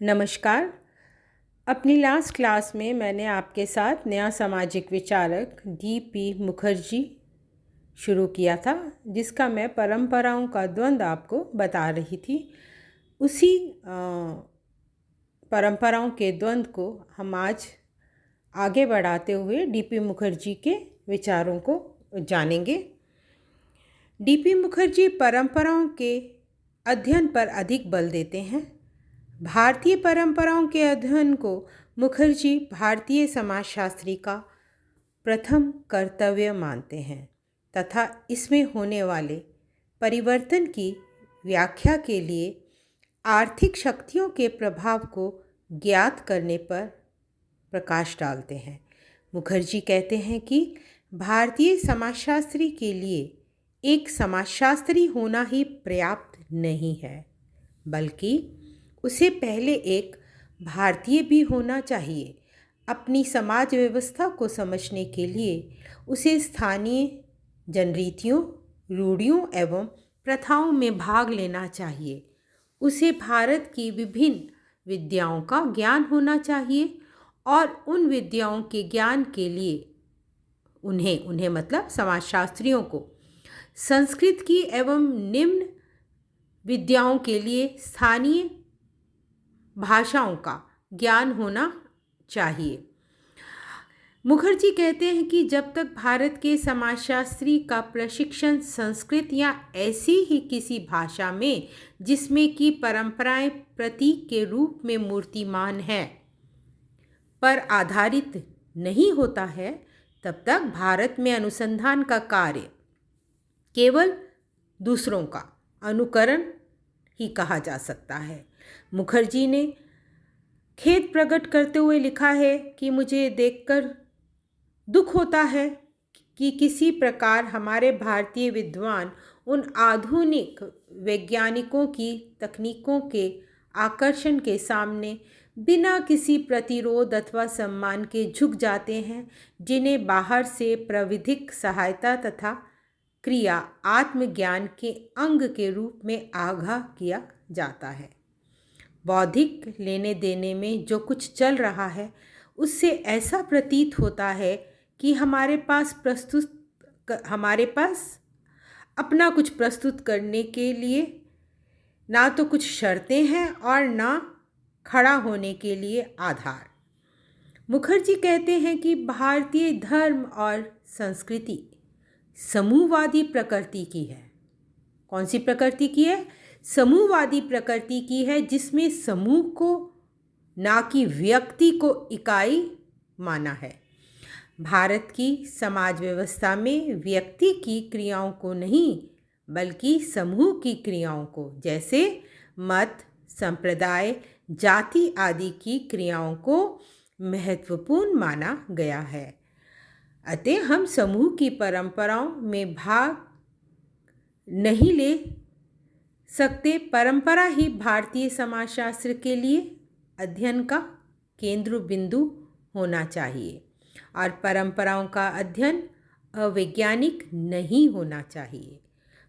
नमस्कार। अपनी last class में मैंने आपके साथ नया सामाजिक विचारक डीपी मुखर्जी शुरू किया था, जिसका मैं परंपराओं का द्वंद्व आपको बता रही थी। उसी परंपराओं के द्वंद्व को हम आज आगे बढ़ाते हुए डीपी मुखर्जी के विचारों को जानेंगे। डीपी मुखर्जी परंपराओं के अध्ययन पर अधिक बल देते हैं। भारतीय परंपराओं के अध्ययन को मुखर्जी भारतीय समाजशास्त्री का प्रथम कर्तव्य मानते हैं तथा इसमें होने वाले परिवर्तन की व्याख्या के लिए आर्थिक शक्तियों के प्रभाव को ज्ञात करने पर प्रकाश डालते हैं। मुखर्जी कहते हैं कि भारतीय समाजशास्त्री के लिए एक समाजशास्त्री होना ही पर्याप्त नहीं है, बल्कि उसे पहले एक भारतीय भी होना चाहिए। अपनी समाज व्यवस्था को समझने के लिए उसे स्थानीय जनरीतियों, रूढ़ियों एवं प्रथाओं में भाग लेना चाहिए। उसे भारत की विभिन्न विद्याओं का ज्ञान होना चाहिए और उन विद्याओं के ज्ञान के लिए उन्हें मतलब समाजशास्त्रियों को संस्कृत की एवं निम्न विद्याओं के लिए स्थानीय भाषाओं का ज्ञान होना चाहिए। मुखर्जी कहते हैं कि जब तक भारत के समाजशास्त्री का प्रशिक्षण संस्कृत या ऐसी ही किसी भाषा में जिसमें की परंपराएं प्रतीक के रूप में मूर्तिमान है पर आधारित नहीं होता है, तब तक भारत में अनुसंधान का कार्य केवल दूसरों का अनुकरण ही कहा जा सकता है। मुखर्जी ने खेद प्रकट करते हुए लिखा है कि मुझे देखकर दुख होता है कि किसी प्रकार हमारे भारतीय विद्वान उन आधुनिक वैज्ञानिकों की तकनीकों के आकर्षण के सामने बिना किसी प्रतिरोध अथवा सम्मान के झुक जाते हैं, जिन्हें बाहर से प्राविधिक सहायता तथा क्रिया आत्मज्ञान के अंग के रूप में आगाह किया जाता है। बौद्धिक लेने देने में जो कुछ चल रहा है उससे ऐसा प्रतीत होता है कि हमारे पास अपना कुछ प्रस्तुत करने के लिए ना तो कुछ शर्तें हैं और ना खड़ा होने के लिए आधार। मुखर्जी कहते हैं कि भारतीय धर्म और संस्कृति समूहवादी प्रकृति की है। कौन सी प्रकृति की है? समूहवादी प्रकृति की है, जिसमें समूह को ना कि व्यक्ति को इकाई माना है। भारत की समाज व्यवस्था में व्यक्ति की क्रियाओं को नहीं बल्कि समूह की क्रियाओं को, जैसे मत, संप्रदाय, जाति आदि की क्रियाओं को महत्वपूर्ण माना गया है। अतः हम समूह की परंपराओं में भाग नहीं ले सकते। परंपरा ही भारतीय समाजशास्त्र के लिए अध्ययन का केंद्र बिंदु होना चाहिए और परंपराओं का अध्ययन अवैज्ञानिक नहीं होना चाहिए।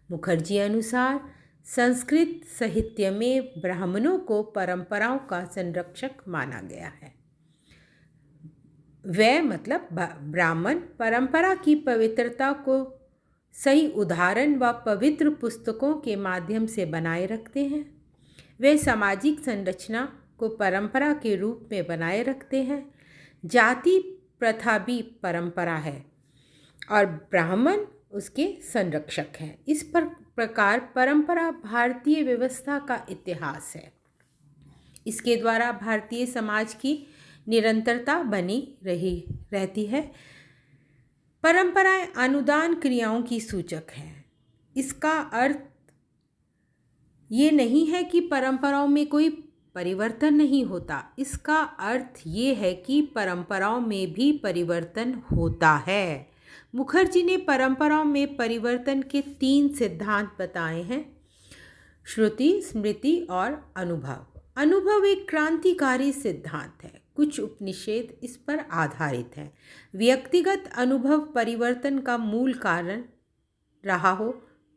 मुखर्जी अनुसार संस्कृत साहित्य में ब्राह्मणों को परंपराओं का संरक्षक माना गया है। वे मतलब ब्राह्मण परंपरा की पवित्रता को सही उदाहरण व पवित्र पुस्तकों के माध्यम से बनाए रखते हैं। वे सामाजिक संरचना को परंपरा के रूप में बनाए रखते हैं। जाति प्रथा भी परंपरा है और ब्राह्मण उसके संरक्षक हैं। इस प्रकार परंपरा भारतीय व्यवस्था का इतिहास है। इसके द्वारा भारतीय समाज की निरंतरता बनी रहती है। परंपराएं अनुदान क्रियाओं की सूचक हैं। इसका अर्थ ये नहीं है कि परंपराओं में कोई परिवर्तन नहीं होता। इसका अर्थ ये है कि परंपराओं में भी परिवर्तन होता है। मुखर्जी ने परंपराओं में परिवर्तन के 3 सिद्धांत बताए हैं: श्रुति, स्मृति और अनुभव। अनुभव एक क्रांतिकारी सिद्धांत है। कुछ उपनिषद इस पर आधारित हैं। व्यक्तिगत अनुभव परिवर्तन का मूल कारण रहा हो,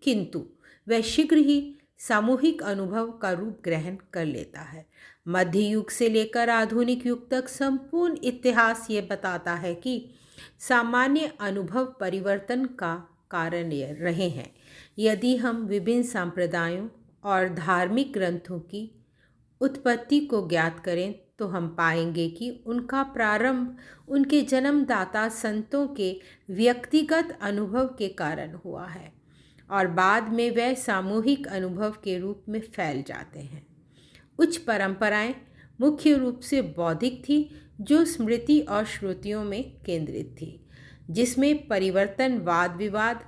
किंतु वह शीघ्र ही सामूहिक अनुभव का रूप ग्रहण कर लेता है। मध्य युग से लेकर आधुनिक युग तक संपूर्ण इतिहास ये बताता है कि सामान्य अनुभव परिवर्तन का कारण रहे हैं। यदि हम विभिन्न संप्रदायों और धार्मिक ग्रंथों की उत्पत्ति को ज्ञात करें तो हम पाएंगे कि उनका प्रारंभ उनके जन्मदाता संतों के व्यक्तिगत अनुभव के कारण हुआ है और बाद में वह सामूहिक अनुभव के रूप में फैल जाते हैं। उच्च परंपराएं मुख्य रूप से बौद्धिक थी, जो स्मृति और श्रुतियों में केंद्रित थी, जिसमें परिवर्तन वाद विवाद,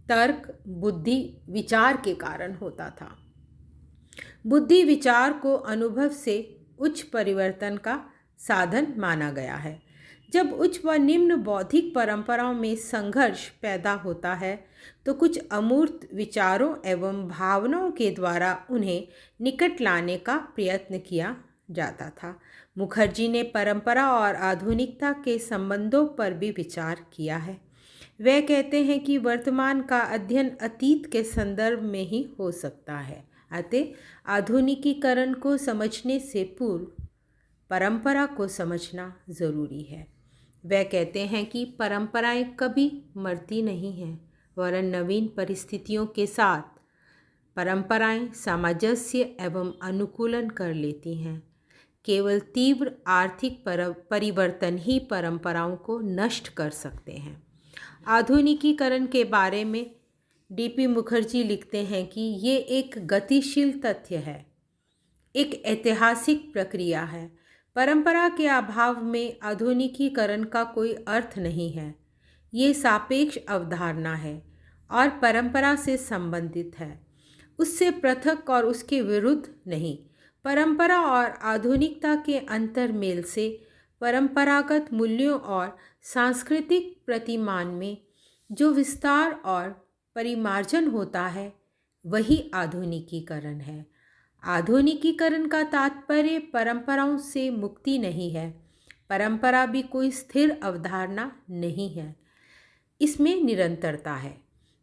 तर्क, बुद्धि, विचार के कारण होता था। बुद्धि विचार को अनुभव से उच्च परिवर्तन का साधन माना गया है। जब उच्च व निम्न बौद्धिक परंपराओं में संघर्ष पैदा होता है तो कुछ अमूर्त विचारों एवं भावनाओं के द्वारा उन्हें निकट लाने का प्रयत्न किया जाता था। मुखर्जी ने परंपरा और आधुनिकता के संबंधों पर भी विचार किया है। वे कहते हैं कि वर्तमान का अध्ययन अतीत के संदर्भ में ही हो सकता है, अतः आधुनिकीकरण को समझने से पूर्व परंपरा को समझना जरूरी है। वे कहते हैं कि परंपराएं कभी मरती नहीं हैं, वरन नवीन परिस्थितियों के साथ परंपराएं सामंजस्य एवं अनुकूलन कर लेती हैं। केवल तीव्र आर्थिक परिवर्तन ही परंपराओं को नष्ट कर सकते हैं। आधुनिकीकरण के बारे में डीपी मुखर्जी लिखते हैं कि ये एक गतिशील तथ्य है, एक ऐतिहासिक प्रक्रिया है। परंपरा के अभाव में आधुनिकीकरण का कोई अर्थ नहीं है। ये सापेक्ष अवधारणा है और परंपरा से संबंधित है, उससे पृथक और उसके विरुद्ध नहीं। परंपरा और आधुनिकता के अंतर्मेल से परंपरागत मूल्यों और सांस्कृतिक प्रतिमान में जो विस्तार और परिमार्जन होता है वही आधुनिकीकरण है। आधुनिकीकरण का तात्पर्य परंपराओं से मुक्ति नहीं है। परंपरा भी कोई स्थिर अवधारणा नहीं है, इसमें निरंतरता है।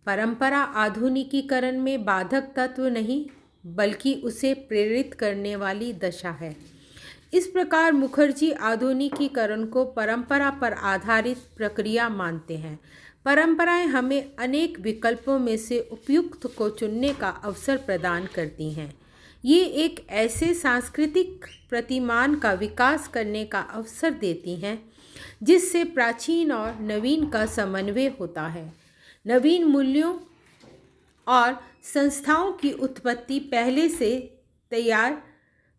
परंपरा आधुनिकीकरण में बाधक तत्व नहीं, बल्कि उसे प्रेरित करने वाली दशा है। इस प्रकार मुखर्जी आधुनिकीकरण को परंपरा पर आधारित प्रक्रिया मानते हैं। परंपराएं हमें अनेक विकल्पों में से उपयुक्त को चुनने का अवसर प्रदान करती हैं। ये एक ऐसे सांस्कृतिक प्रतिमान का विकास करने का अवसर देती हैं जिससे प्राचीन और नवीन का समन्वय होता है। नवीन मूल्यों और संस्थाओं की उत्पत्ति पहले से तैयार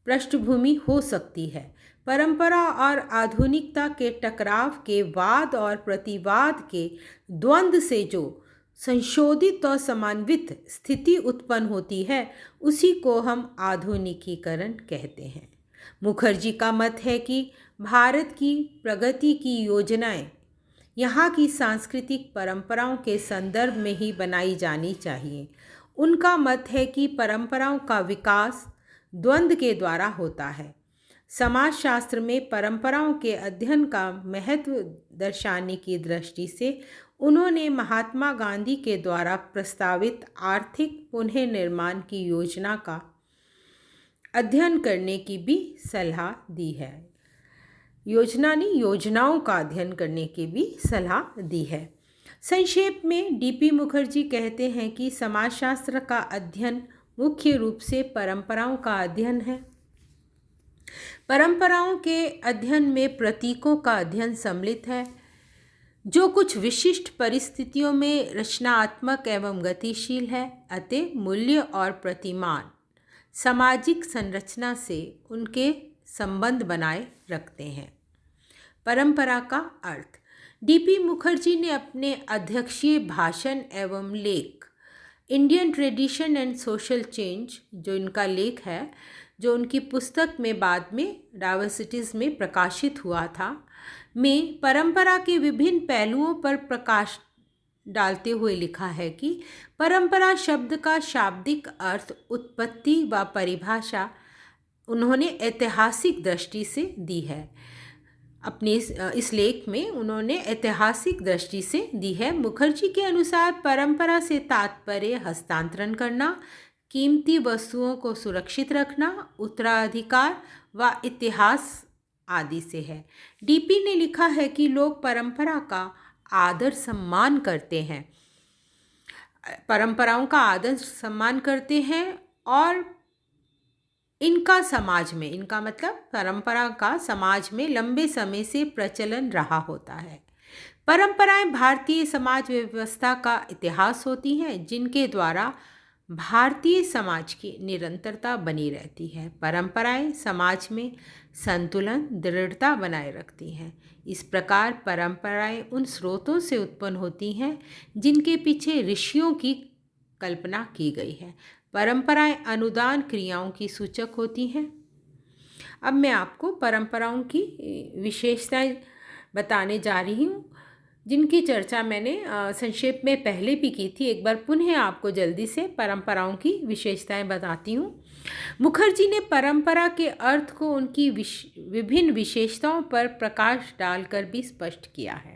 पृष्ठभूमि हो सकती है। परंपरा और आधुनिकता के टकराव के वाद और प्रतिवाद के द्वंद्व से जो संशोधित और समन्वित स्थिति उत्पन्न होती है उसी को हम आधुनिकीकरण कहते हैं। मुखर्जी का मत है कि भारत की प्रगति की योजनाएं यहाँ की सांस्कृतिक परंपराओं के संदर्भ में ही बनाई जानी चाहिए। उनका मत है कि परंपराओं का विकास द्वंद्व के द्वारा होता है। समाजशास्त्र में परंपराओं के अध्ययन का महत्व दर्शाने की दृष्टि से उन्होंने महात्मा गांधी के द्वारा प्रस्तावित आर्थिक पुनः निर्माण की योजना का अध्ययन करने की भी सलाह दी है। योजनाओं का अध्ययन करने की भी सलाह दी है। संक्षेप में डीपी मुखर्जी कहते हैं कि समाजशास्त्र का अध्ययन मुख्य रूप से परंपराओं का अध्ययन है। परंपराओं के अध्ययन में प्रतीकों का अध्ययन सम्मिलित है, जो कुछ विशिष्ट परिस्थितियों में रचनात्मक एवं गतिशील है। अतः मूल्य और प्रतिमान सामाजिक संरचना से उनके संबंध बनाए रखते हैं। परंपरा का अर्थ। डीपी मुखर्जी ने अपने अध्यक्षीय भाषण एवं लेख Indian tradition and social change, जो इनका लेख है, जो उनकी पुस्तक में बाद में डाइवर्सिटीज़ में प्रकाशित हुआ था, में परंपरा के विभिन्न पहलुओं पर प्रकाश डालते हुए लिखा है कि परंपरा शब्द का शाब्दिक अर्थ, उत्पत्ति व परिभाषा उन्होंने ऐतिहासिक दृष्टि से दी है। अपने इस लेख में उन्होंने ऐतिहासिक दृष्टि से दी है। मुखर्जी के अनुसार परंपरा से तात्पर्य हस्तांतरण करना, कीमती वस्तुओं को सुरक्षित रखना, उत्तराधिकार व इतिहास आदि से है। डीपी ने लिखा है कि लोग परंपरा का आदर सम्मान करते हैं, परंपराओं का आदर सम्मान करते हैं और इनका समाज में, इनका मतलब परंपरा का समाज में लंबे समय से प्रचलन रहा होता है। परंपराएं भारतीय समाज व्यवस्था का इतिहास होती हैं, जिनके द्वारा भारतीय समाज की निरंतरता बनी रहती है। परंपराएं समाज में संतुलन, दृढ़ता बनाए रखती हैं। इस प्रकार परंपराएं उन स्रोतों से उत्पन्न होती हैं जिनके पीछे ऋषियों की कल्पना की गई है। परंपराएं अनुदान क्रियाओं की सूचक होती हैं। अब मैं आपको परंपराओं की विशेषताएं बताने जा रही हूँ, जिनकी चर्चा मैंने संक्षेप में पहले भी की थी। एक बार पुनः आपको जल्दी से परंपराओं की विशेषताएं बताती हूँ। मुखर्जी ने परंपरा के अर्थ को उनकी विभिन्न विशेषताओं पर प्रकाश डालकर भी स्पष्ट किया है।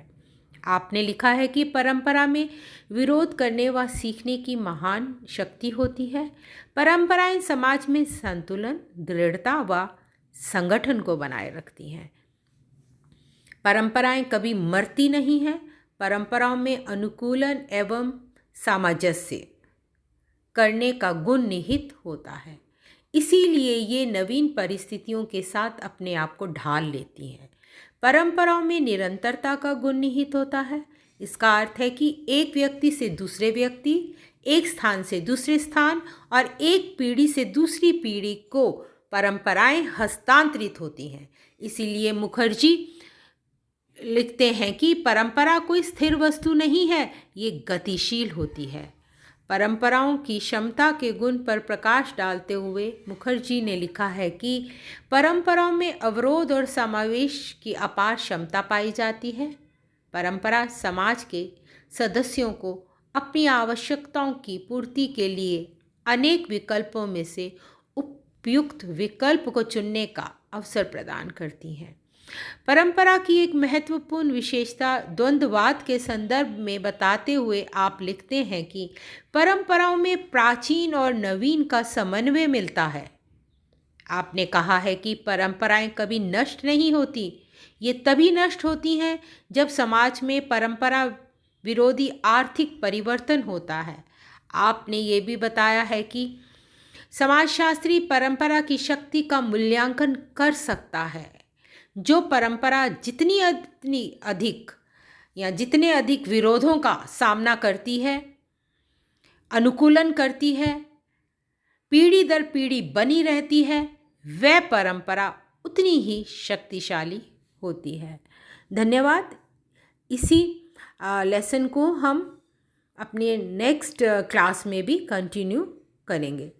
आपने लिखा है कि परंपरा में विरोध करने व सीखने की महान शक्ति होती है। परंपराएं समाज में संतुलन, दृढ़ता व संगठन को बनाए रखती हैं। परंपराएं कभी मरती नहीं हैं। परंपराओं में अनुकूलन एवं सामंजस्य करने का गुण निहित होता है, इसीलिए ये नवीन परिस्थितियों के साथ अपने आप को ढाल लेती हैं। परंपराओं में निरंतरता का गुण निहित होता है। इसका अर्थ है कि एक व्यक्ति से दूसरे व्यक्ति, एक स्थान से दूसरे स्थान और एक पीढ़ी से दूसरी पीढ़ी को परंपराएं हस्तांतरित होती हैं। इसीलिए मुखर्जी लिखते हैं कि परंपरा कोई स्थिर वस्तु नहीं है, ये गतिशील होती है। परंपराओं की क्षमता के गुण पर प्रकाश डालते हुए मुखर्जी ने लिखा है कि परंपराओं में अवरोध और समावेश की अपार क्षमता पाई जाती है। परंपरा समाज के सदस्यों को अपनी आवश्यकताओं की पूर्ति के लिए अनेक विकल्पों में से उपयुक्त विकल्प को चुनने का अवसर प्रदान करती हैं। परंपरा की एक महत्वपूर्ण विशेषता द्वंद्ववाद के संदर्भ में बताते हुए आप लिखते हैं कि परंपराओं में प्राचीन और नवीन का समन्वय मिलता है। आपने कहा है कि परंपराएं कभी नष्ट नहीं होती, ये तभी नष्ट होती हैं जब समाज में परंपरा विरोधी आर्थिक परिवर्तन होता है। आपने ये भी बताया है कि समाजशास्त्री परंपरा की शक्ति का मूल्यांकन कर सकता है। जो परंपरा जितनी अधिक विरोधों का सामना करती है, अनुकूलन करती है, पीढ़ी दर पीढ़ी बनी रहती है, वह परंपरा उतनी ही शक्तिशाली होती है। धन्यवाद। इसी लेसन को हम अपने नेक्स्ट क्लास में भी कंटिन्यू करेंगे।